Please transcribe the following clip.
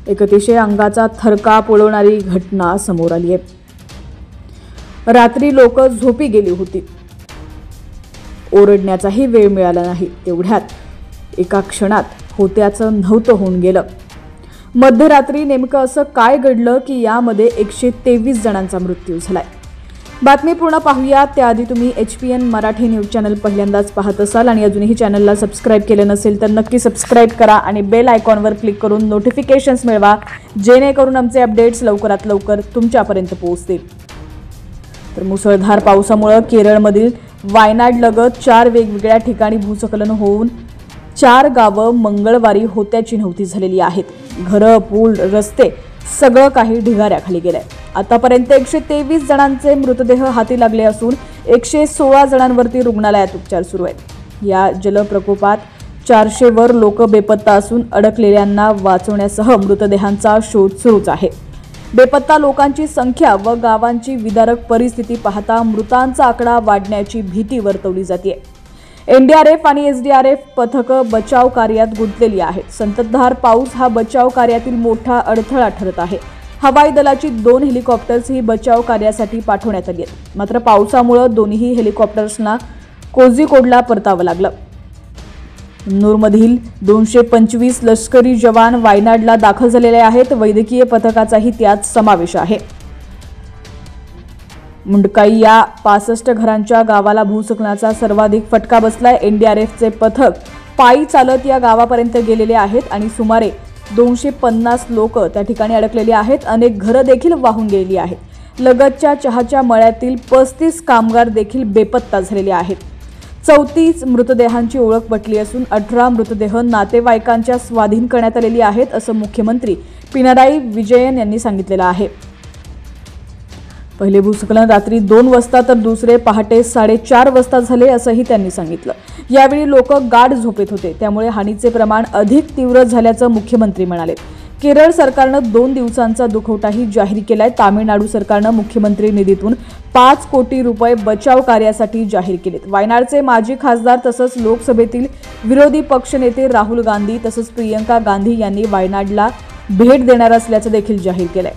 एक अतिशय अंगाचा थरकाप उडवणारी घटना समोर आली आहे। रात्री लोक झोपी गेली होती, ओरडण्याचाही वेळ मिळाला नाही। तेवढ्यात एका क्षणात होत्याचं नव्हतं होऊन गेलं। मध्यरात्री नेमकं असं काय घडलं की यामध्ये 123 जणांचा मृत्यू झालाय। बातमी पूर्ण पाहूया त्याआधी तुम्ही HPN मराठी न्यूज चॅनल पहिल्यांदाच पाहत असाल आणि अजूनही चॅनलला सबस्क्राइब केलं नसेल तर नक्की सबस्क्राइब करा आणि बेल आयकॉनवर क्लिक करून नोटिफिकेशन्स मिळवा, जेणेकरून आमचे अपडेट्स लवकरात लवकर तुमच्यापर्यंत पोहोचतील। तर मुसळधार पावसामुळे केरळमधील वायनाड लगत 4 वेगवेगळ्या ठिकाणी भूस्खलन होऊन 4 गावं मंगळवारी होत्याची नव्हती झालेली आहेत। घरं, पूल, रस्ते सगळं काही ढिगाऱ्याखाली गेलंय। आतापर्यंत 123 जणांचे मृतदेह हाती लागले असून 116 जणांवरती रुग्णालयात उपचार सुरू आहेत। या जलप्रकोपात 400 वर लोक बेपत्ता असून अडकलेल्यांना वाचवण्यासह मृतदेहांचा शोध सुरूच आहे। बेपत्ता लोकांची संख्या व गावांची विदारक परिस्थिती पाहता मृतांचा आकडा वाढण्याची भीती वर्तवली जाते। NDRF आणि SDRF पथकं बचाव कार्यात गुंतलेली आहेत। संततधार पाऊस हा बचाव कार्यातील मोठा अडथळा ठरत आहे। हवाई दलाची 2 हेलिकॉप्टर्स ही बचाव कार्यासाठी पाठवण्यात आली आहेत। मात्र पावसामुळे दोन्ही हेलिकॉप्टर्सना कोझिकोडला परतावं लागलं। कन्नूरमधील 225 लष्करी जवान वायनाडला दाखल झालेले आहेत। वैद्यकीय पथकाचाही त्यात समावेश आहे। मुंडकाई या 65 घरांच्या गावाला भूस्खलनाचा सर्वाधिक फटका बसलाय। NDRFचे पथक पायी चालत या गावापर्यंत गेलेले आहेत आणि सुमारे 250 लोक त्या ठिकाणी अडकलेली आहेत। अनेक घरं देखील वाहून गेलेली आहेत। लगतच्या चहाच्या मळ्यातील 35 कामगार देखील बेपत्ता झालेले आहेत। 34 मृतदेहांची ओळख पटली असून 18 मृतदेह नातेवाईकांच्या स्वाधीन करण्यात आलेली आहेत, असं मुख्यमंत्री पिनराई विजयन यांनी सांगितलेलं आहे। पहिले भूस्खलन रात्री 2 वाजता तर दुसरे पहाटे 4:30 वाजता झाले, असंही त्यांनी सांगितलं। यावेळी लोक गाढ झोपेत होते, त्यामुळे हानीचे प्रमाण अधिक तीव्र झाल्याचं मुख्यमंत्री म्हणाले। केरळ सरकारनं 2 दिवसांचा दुखवटाही जाहीर केलाय। तामिळनाडू सरकारनं मुख्यमंत्री निधीतून 5 कोटी रुपये बचाव कार्यासाठी जाहीर केलेत। वायनाडचे माजी खासदार तसंच लोकसभेतील विरोधी पक्षनेते राहुल गांधी तसंच प्रियंका गांधी यांनी वायनाडला भेट देणार असल्याचं देखील जाहीर केलंय।